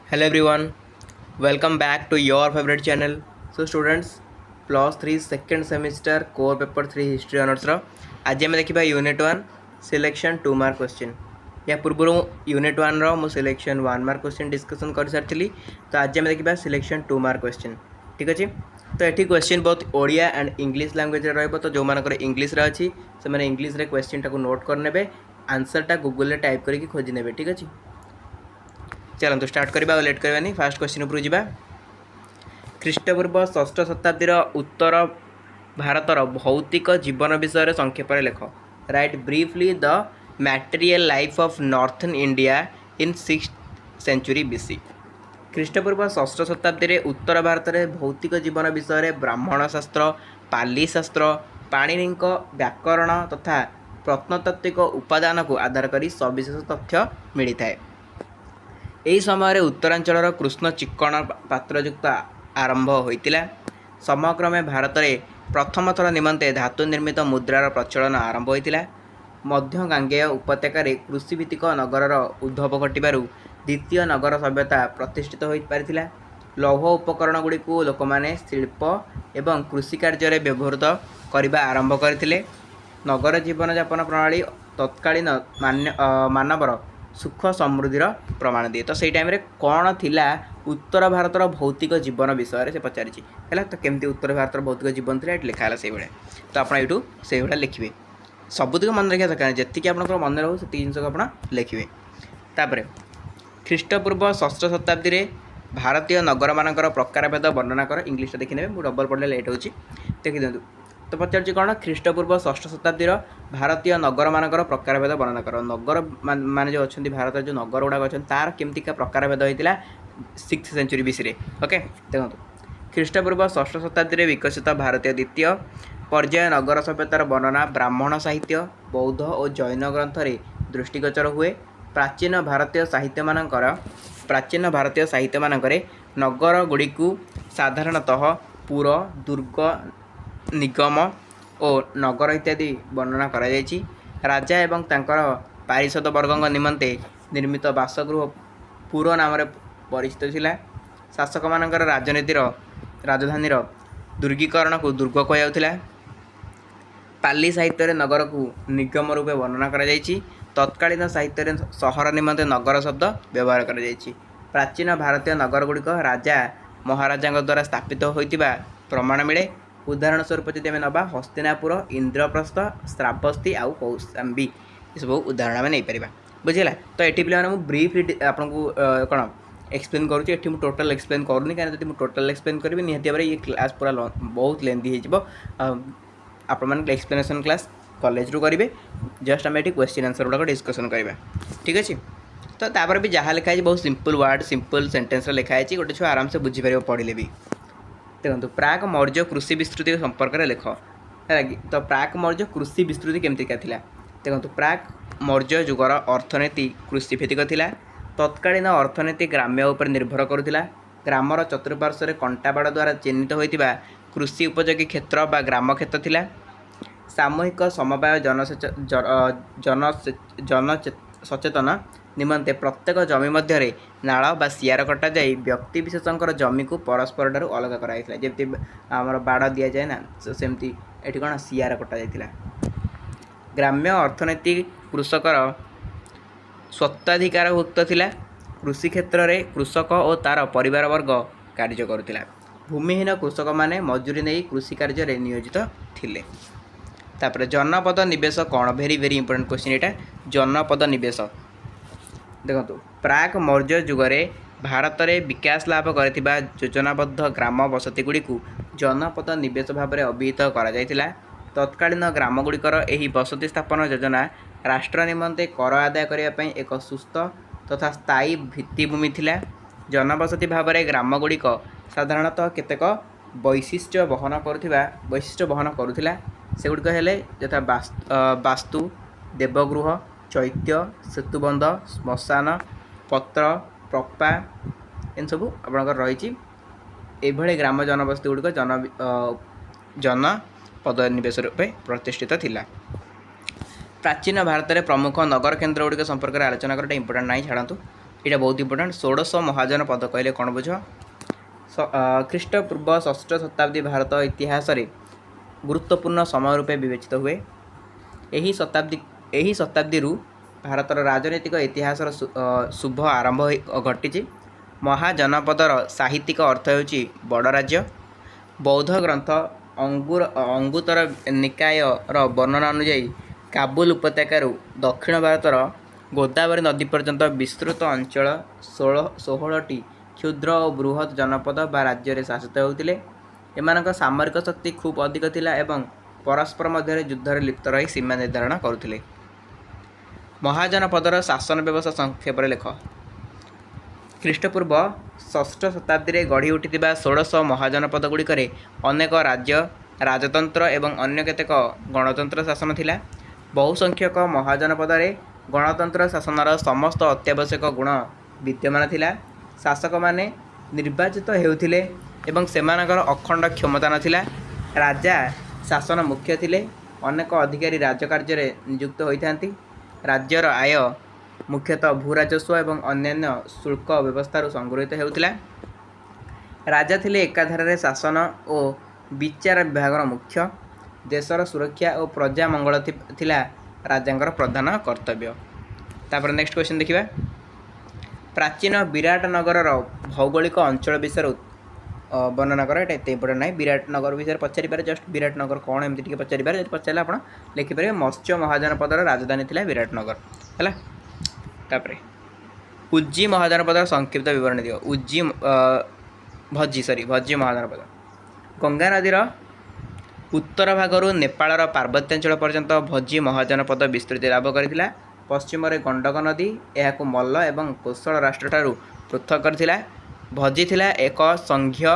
Hello everyone, welcome back to your favorite channel. So students, plus 3 second semester core paper 3 history honors रो आज आम देखा unit 1 selection 2 mark question या पूर्व unit 1 रो मु selection 1 mark question discussion कर सारी तो आज आम देखा सिलेक्शन 2 मार्क क्वेश्चन ठीक अच्छे। तो ये क्वेश्चन बहुत ओडिया एंड इंग्लिश लैंग्वेज रहिबो तो जो मानकर इंग्लिश रे अछि से माने इंग्लिश रे क्वेश्चन टाको नोट करनेबे आंसर गूगल रे टाइप करके खोजी नेबे ठीक अच्छे। चलते स्टार्ट करवा लेट करवानी फास्ट क्वेश्चन उपरू जा ख्रीष्टपूर्व षष्ठ शताब्दीर उत्तर भारतर भौतिक जीवन विषय संक्षेप लेख write briefly the material life of northern India in 6th century BC. ख्रीष्टपूर्व षष्ठ शताब्दी उत्तर भारत में भौतिक जीवन विषय ब्राह्मण शास्त्र पाली शास्त्र पाणिनि व्याकरण तथा प्रत्नतात्विक उपादान को आधार कर सविशेष तथ्य मिलता है। यही समय उत्तरांचल कृष्ण चिक्कण पात्रयुक्त आरंभ होता समक्रमे भारत में प्रथम थर निमंते धातु निर्मित मुद्रार प्रचलन आरंभ होता मध्य गांगेय उपत्यकार कृषिभित्तिक नगर उद्भव घटू द्वितीय नगर सभ्यता प्रतिष्ठित हो पारी लौह उपकरण गुड़ी लोक मैंने शिल्प एवं कृषि कार्य व्यवहृत करने आरंभ करते नगर जीवन यापन प्रणाली तत्कालीन मानवर सुख समृद्धि प्रमाण दिए। तो से टाइम कौन थिला उत्तर भारतर भौतिक जीवन विषय से पचारि है तो केमती उत्तर भारतर भौतिक जीवन थी लिखा है से भाई तो आप से भाई लिखे सबुतिक मन रखा दरकार जी आप मन रो से जिनस आप लिखे। तापर ख्रीष्टपूर्व षष्ठ शताब्दी में भारतीय नगर मानकर प्रकारभेद वर्णना कर इंग्लिश देखने मुझे डबल पढ़ले लेट हो देखी दिखाँ। तो पचार कौन ख्रीष्टपूर्व षष्ठ शताब्दी भारतीय नगर मानकर प्रकारभेद वर्णना कर नगर मान जो अच्छा भारत जो नगर गुड़ाक अच्छा तार केमतिका प्रकारभेद होता 6th सेंचुरी बीसी ओके देखो ख्रीष्टपूर्व षष्ठ शताब्दी में विकसित भारतीय द्वितीय पर्याय नगर सभ्यतार वर्णना ब्राह्मण साहित्य बौद्ध और जैन ग्रंथ दृष्टिगोचर हुए। प्राचीन भारतीय साहित्य मानकरे नगर गुड़ी साधारणतः पुर दुर्ग निगम और नगर इत्यादि वर्णना करा जायछि। राजा एवं तांकर पारिषद वर्गों निमंते निर्मित बासगृह पुर नाम परिचित थिला। शासक मानकर राजनीतिर राजधानी दुर्गीकरण को दुर्ग कहुला। पाली साहित्य नगर को निगम रूपे वर्णना करा जायछि। तत्कालीन साहित्य सहर निमंते नगर शब्द व्यवहार करा जायछि। प्राचीन भारतीय नगर गुड़िक राजा महाराजा द्वारा स्थापित होइतिबा प्रमाण मिले। उदाहरण स्वरूप जब आम ना हस्तिनापुर इंद्रप्रस्थ श्रावस्ती आउ कौशाम्बी ये सब उदाहरण आम नहीं पार बुझेगा। तो ये पे ब्रीफली आपको कौन एक्सप्लेन करुँचे टोटल एक्सप्लेन करूनी कहीं जब टोटल एक्सप्लेन करी निहती भाव ये क्लास पूरा बहुत लेंथी हो आप एक्सप्लेनेशन क्लास कॉलेज रू करेंगे जस्ट आम ये क्वेश्चन आंसर गुड़ाक डिस्कसन करवा ठीक अच्छे। तो तापर भी जहाँ लिखाई बहुत सिंपल वर्ड सिंपल सेंटेंस लिखाई गोटे छुआ आराम से बुझीपार पढ़ले भी देखो प्राक मौर्य कृषि विस्तृति संपर्क में लेख है तो प्राक मौर्य कृषि विस्तृति केमतिका थिला देखो प्राक मौर्य जुगर अर्थनीति कृषिभित्तिक थिला। तत्कालीन अर्थनीति ग्राम्य उपर निर्भर करुला। ग्रामर चतुर्पार्श्व कंटाबाड़ द्वारा चिन्हित होता कृषि उपयोगी क्षेत्र बा ग्राम क्षेत्र थिला। सामूहिक समवाय जन सचेतन निमंते प्रत्येक जमी मध्य नाल बा सियार कटा जाए व्यक्ति विशेषकर जमी को परस्पर ठार अलग कराइला जमी आम बाड़ दि जाए ना सेमती ये कौन सियार कटा जाइला। ग्राम्य अर्थनीति कृषकर स्वत्वाधिकारभुक्त थिला। कृषि क्षेत्र में कृषक और तार परिवार वर्ग कार्य करुला। भूमिहीन कृषक माने मजूरी नहीं कृषि कार्य नियोजित थिले। तापर जनपद निवेश कौन वेरी वेरी इंपोर्टेंट क्वेश्चन यहाँ जनपद निवेश देखो प्राक मौर्य जुगरे भारत में विकास लाभ कर योजनाबद्ध ग्राम बसती गुड़ी जनपद निवेश भाव में अभिहित करा। तत्कालीन ग्राम गुड़िकर यही बसती स्थापन योजना राष्ट्र निमंते कर आदाय करने एक सुस्थ तथा स्थायी भित्तिभूमि थिला। जनबसती भाव में ग्राम गुड़िक साधारणतः केतेक वैशिष्ट्य बहन करुला सेगुड़िक हेले यथा वास्तु देवगृह चैत्य सेतुबंध श्मशान पत्र प्रपा इन सब आपंकर रही ये ग्राम जनबसती गुड़िक जनपद निवेश रूपे प्रतिष्ठित थिला। प्राचीन भारत में प्रमुख नगर केन्द्र गुड़िक संपर्क में आलोचना करना इंपोर्टेंट नहीं छाड़ू यहाँ बहुत इंपोर्टेंट। षोड़श महाजन पद कहले कौन बुझ? ख्रीष्टपूर्व 6ठ शताब्दी भारत इतिहास रे गुरुत्वपूर्ण समय रूपे विवेचित हुए। यही शताब्दी भारतर राजनैतिक इतिहास शुभ आरंभ घटी। महाजनपदर साहित्यिक अर्थ होची बड़ राज्य। बौद्ध ग्रंथ अंगुतर निकायर वर्णना अनुଯାयी काबुल उपत्यकार दक्षिण भारतर गोदावरी नदी पर्यंत विस्तृत अंचल 16टी क्षुद्र और बृहत जनपद बा राज्य रे शासित होउतिले। एमानक सामरिक शक्ति खूब अधिक थिला एवं परस्पर मध्य युद्ध रे लिप्त रही सीमा निर्धारण करुथिले। महाजनपदर शासन व्यवस्था संक्षेप लेख। ख्रीष्टपूर्व 6ठ शताब्दी रे गढ़ी उठिथिबा 16 महाजनपद गुड़िकरे अनेक राज्य राजतंत्र एवं अन्य केतेक गणतंत्र शासन थिला। बहुसंख्यक महाजनपद रे गणतंत्र शासनर समस्त अत्यावश्यक गुण विद्यमान थिला। शासक माने निर्वाचित हेउथिले एवं सेमानकर अखंड क्षमता नथिला। राजा शासन मुख्य थिले। अनेक अधिकारी राजकार्य रे नियुक्त होइथांती। राज्यर आय मुख्यतः भूराजस्व एवं अन्यान्य शुल्क व्यवस्था संगृहित हेउथिला। राजा थिले एकाधार रे शासन और विचार विभाग मुख्य। देशर सुरक्षा और प्रजा मंगल थिला राजांकर प्रधान कर्तव्य। तापर नेक्स्ट क्वेश्चन देखिबा। प्राचीन विराटनगर भौगोलिक अंचल विषय वर्णना कर। ये इंपोर्टेंट ना विराटनगर विषय पचारि पारे। जस्ट विराटनगर कौन एमती टिके पचारि पारे। पचारे आप लिखिपारे मत्स्य महाजनपदर राजधानी थिला विराटनगर है। तापर उज्जी महाजनपदर संक्षिप्त विवरण दियो। भज्जी महाजनपद गंगा नदीर उत्तर भागरू नेपालर पार्वत्यांचल पर्यंत भज्जी महाजनपद विस्तृति लाभ करथिला। पश्चिम रे गंडक नदी यह मल्ल एवं कोशल राष्ट्र ठारू पृथक करथिला। भज्जी थिला एक संघीय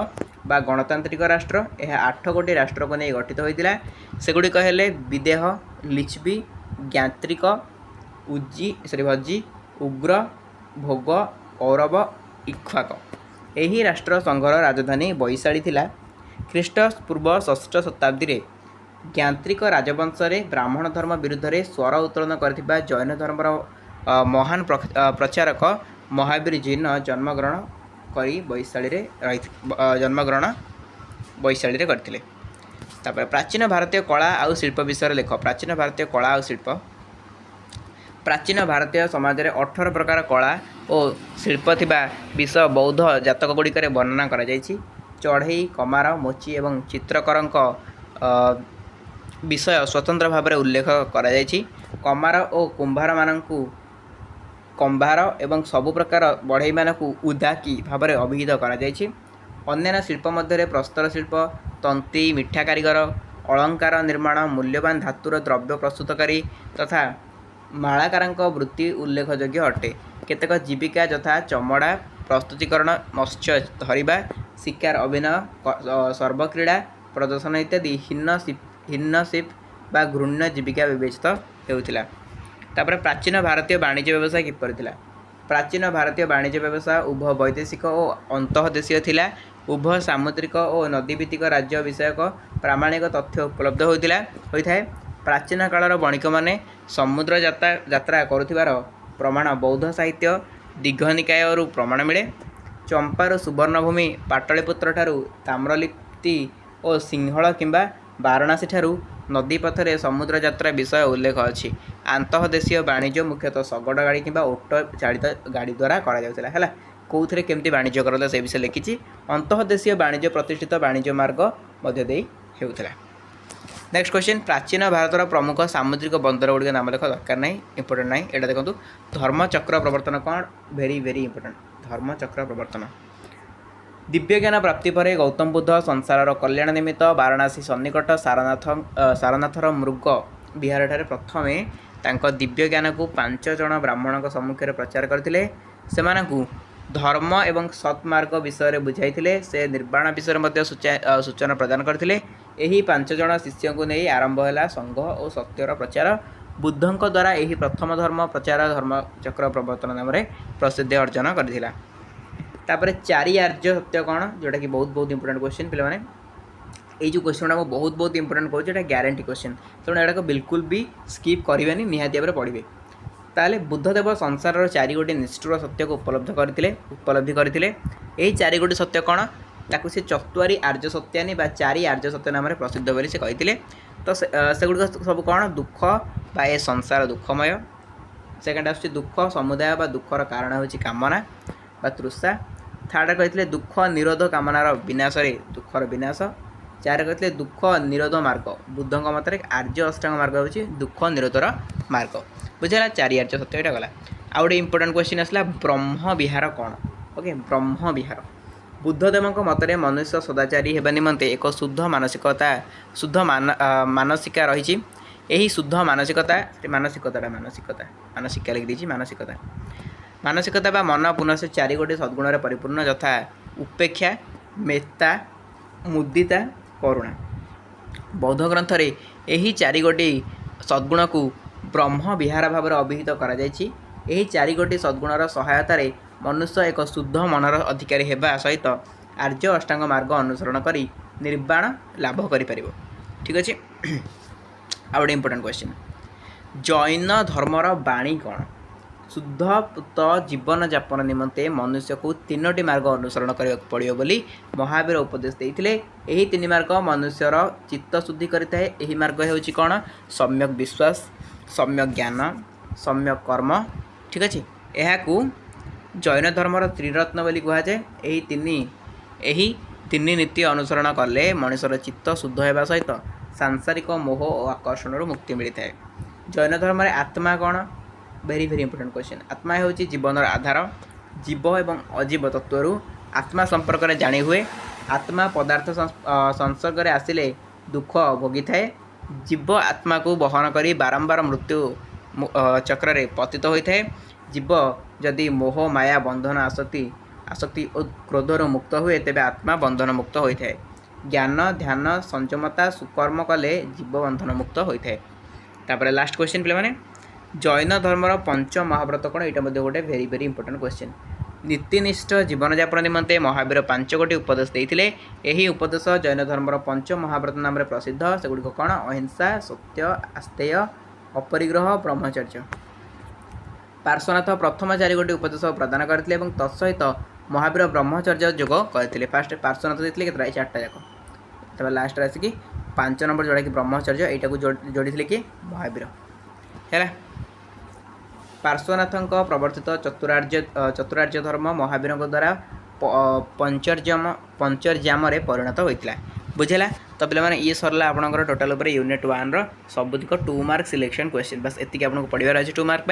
बा गणतांत्रिक राष्ट्र। यह 8 गोटी राष्ट्र को नहीं गठित होइतिला। सेगुड़ी हेले विदेह, लिच्छवी, ज्ञात्रिक, भज्जी, उग्र, भोग, कौरव, इक्ष्वाक। यही राष्ट्र संघर राजधानी वैशाली थिला। ख्रीष्टपूर्व 6ठ शताब्दी रे ज्ञात्रिक राजवंश रे ब्राह्मण धर्म विरुद्ध रे स्वर उत्तोलन करथिबा जैन धर्मर महान प्रचारक महावीर जैन जन्मग्रहण करी वैशाली रे करथिले। तापर प्राचीन भारतीय कला और शिल्प विषय लेख। प्राचीन भारतीय कला और शिल्प। प्राचीन भारतीय समाज रे 18 प्रकार कला और शिल्प थिबा विषय बौद्ध जातक गुड़िक वर्णना करा जायछि। चढ़ई, कमार, मोची एवं चित्रकरक विषय स्वतंत्र भाव में उल्लेख करा जायछि। कमार और कुंभार मानकु कंभार एवं सबु प्रकार बढ़ई मानकु उदाकी भाव में अभिहित करा जायछि। अन्य शिल्प मध्य प्रस्तर शिल्प, तंती, मिठा कारीगर, अलंकार निर्माण, मूल्यवान धातुर द्रव्य प्रस्तुतकारी तथा मालाकारांक वृत्ति उल्लेखयोग्य अटे। केतेक जीविका यथा चमड़ा प्रस्तुतिकरण, मत्स्य धरिबा, शिकार, अभिनय, सर्वक्रीड़ा प्रदर्शन इत्यादि हिन्नशिप बा घृण्य जीविका विवेचित हेउथिला। तापर प्राचीन भारतीय वाणिज्य व्यवसाय किपर थिला। प्राचीन भारतीय वाणिज्य व्यवसाय उभय वैदेशिक और अंतर्देशीय थिला। उभय सामुद्रिक और नदीभित्तिक राज्य विषयक प्रामाणिक तथ्य उपलब्ध होइथाय। प्राचीन कालर बणिक माने समुद्र यात्रा करुथिबार प्रमाण बौद्ध साहित्य दीघनिकायरू प्रमाण मिले। चंपारू सुवर्णभूमि, पाटलिपुत्र ठारू ताम्रलिप्ति और सिंहल किंबा वाराणसी ठारू नदी पथरे समुद्र यात्रा विषय उल्लेख अछि। आंतर्देशीय वाणिज्य मुख्यतः शगड़ गाड़ी किंबा ओट चालित गाड़ी द्वारा करा जाउथिला हैला। कोउथरे केमती वाणिज्य करला से विषय लिखिछि। अंतर्देशीय वाणिज्य प्रतिष्ठित वाणिज्य मार्ग मध्य देई हेउथिला। Next question. प्राचीन भारतर प्रमुख सामुद्रिक बंदर गुड़िक नाम लेख। दरकार नहीं, इंपोर्टेंट नहीं। एटा देखो धर्मचक्र प्रवर्तन कौन? Very very important. धर्मचक्र प्रवर्तन दिव्य ज्ञान प्राप्ति पर गौतम बुद्ध संसार कल्याण निमित्त वाराणसी सन्निकट सारनाथर मृग विहार ठारे प्रथमे तांको दिव्य ज्ञान को 5 जन ब्राह्मण सम्मुखें प्रचार करथिले। सेमानकु धर्म एवं सत्मार्ग विषय बुझाइथिले। से निर्वाण विषय मध्ये सूचना प्रदान करथिले। एही 5 जन शिष्य को नहीं आरंभ है संघ और सत्यर प्रचार। बुद्धंक द्वारा यही प्रथम धर्म प्रचार धर्मचक्र प्रवर्तन नाम प्रसिद्धि अर्जन करथिला। तापर 4 आर्य सत्य कौन, जोटा कि बहुत बहुत इंपोर्टेंट क्वेश्चन पे मैंने ये जो क्वेश्चन गुड़ा बहुत इंपोर्टेंट कहूँ, ग्यारंटी क्वेश्चन, तेणु यहाँ बिल्कुल भी स्किप करेंगे, निहाती भाव पढ़े। ताले बुद्धदेव संसार चारि गोटी निष्ठुर सत्य को उपलब्धि करते यही चारि गोटी सत्य कौन ताकू से चतुआरी आर्य सत्यानी बा चारि आर्य सत्य नाम प्रसिद्ध बोली से कहते तो सेगुड़ सब कौन दुख बा ए संसार दुखमय सेकेंड आस दुख समुदाय बा दुखर कारण हूँ कामना बा तृषा थर्ड कहते दुख निरोध कामनार विनाश दुखर विनाश चार कहते दुख निरोध मार्ग बुद्ध मत आर्य अष्टांग मार्ग हूँ दुख निरोधर मार्ग बुझा चारि आर्य सत्य यहाँ गला आ गए इंपोर्टाट क्वेश्चन आसला ब्रह्म विहार कौन ओके ब्रह्म विहार बुद्धदेव मतरे मनुष्य सदाचारी होगा निमंते एक शुद्ध मानसिकता शुद्ध मानसिका रही यही शुद्ध मानसिकता मानसिका लिखी दी मानसिकता बा मन पुनः चारि गोटी सद्गुण परिपूर्ण यथा उपेक्षा मेत्ता मुदिता करुणा बौद्ध ग्रंथ रे यही चारि गोटी सद्गुण को ब्रह्म विहार भाव अभिहित करा यही चारि गोटी सद्गुणर सहायतार मनुष्य एक शुद्ध मनर अधिकारी होगा सहित आर्य अष्टांग मार्ग अनुसरण कर निर्वाण लाभ कर ठीक अच्छे आ गए इंपोर्टाट क्वेश्चन जैन धर्मर बाणी कौन शुद्ध पुत जीवन यापन निमंते मनुष्य को तीनोटी मार्ग अनुसरण करने पड़ो बोली महावीर उपदेश देते यही तीन मार्ग मनुष्यर चित्त शुद्धि करता है मार्ग हो कौन सम्यक विश्वास सम्यक ज्ञान सम्यक कर्म ठीक अच्छे यह जैन धर्मर त्रिरत्न बोली कहुए यही तीन नीति अनुसरण कले मनुष्यर चित्त शुद्ध होगा सहित सांसारिक मोह और आकर्षण मुक्ति मिलता है जैन धर्म में आत्मा कौन वेरी वेरी इंपोर्टेंट क्वेश्चन आत्मा हूँ जीवन आधार जीव एवं अजीव तत्व आत्मा संपर्क में जानी हुए आत्मा पदार्थ संसर्ग में आसिले दुख भोगी थाए जीव आत्मा को बहन कर बारंबार मृत्यु चक्र में पतित होता है जीव जदि मोह माया बंधन आसक्ति और क्रोधर मुक्त हुए तेज आत्मा बंधन मुक्त होता है ज्ञान ध्यान संयमता सुकर्म कले जीव बंधन मुक्त होता है लास्ट क्वेश्चन पे मैंने जैन धर्मर पंच महाव्रत कौन यहाँ गोटे वेरी वेरी इंपोर्टेंट क्वेश्चन नीतिनिष्ठ जीवन यापन निमंते महावीर 5 गोटी उपदेश देते यही उपदेश जैन धर्मर पंच महाव्रत नाम प्रसिद्ध सेगुड़ी कौन अहिंसा सत्य आस्तेय अपरिग्रह ब्रह्मचर्य पार्श्वनाथ प्रथम चारि गोटी उपदेश प्रदान करते तत्सहित महावीर ब्रह्मचर्य जोग करते फास्ट पार्श्वनाथ देते के 4टा जाक लास्ट आसिक 5 नंबर जोड़ा कि ब्रह्मचर्य यहाँ को जोड़ी कि महावीर है पार्श्वनाथ प्रवर्तित चतुरार्य धर्म महावीर द्वारा पंचर्जाम परिणत होता बुझेगा तो पे ये सरला आपंकर total unit 1 सबुतिक 2 mark selection question बस एति आपको पढ़ार अच्छे 2 मार्क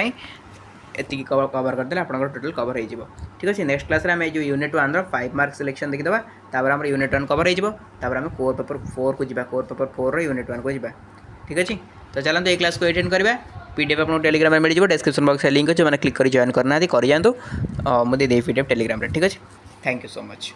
एति कवर करदे आप टोटाल कवर हो ठीक अच्छे नेक्स्ट क्लास में जो यूनिट 1 5 मार्क सिलेक्शन देखीदा आम unit 1 cover home core paper 4 को जी कोर पेपर 4 यूनिट 1 को जी ठीक अच्छे तो चलते ये क्लास को अटेंड करवा पीडीएफ आपको टेलीग्राम में मिल जाए डिस्क्रिप्शन बॉक्स में लिंक अच्छे मैंने क्लिक कर जॉइन करना कर जातु मुझे पीडीएफ टेलीग्राम ठीक अच्छे थैंक यू सो मच।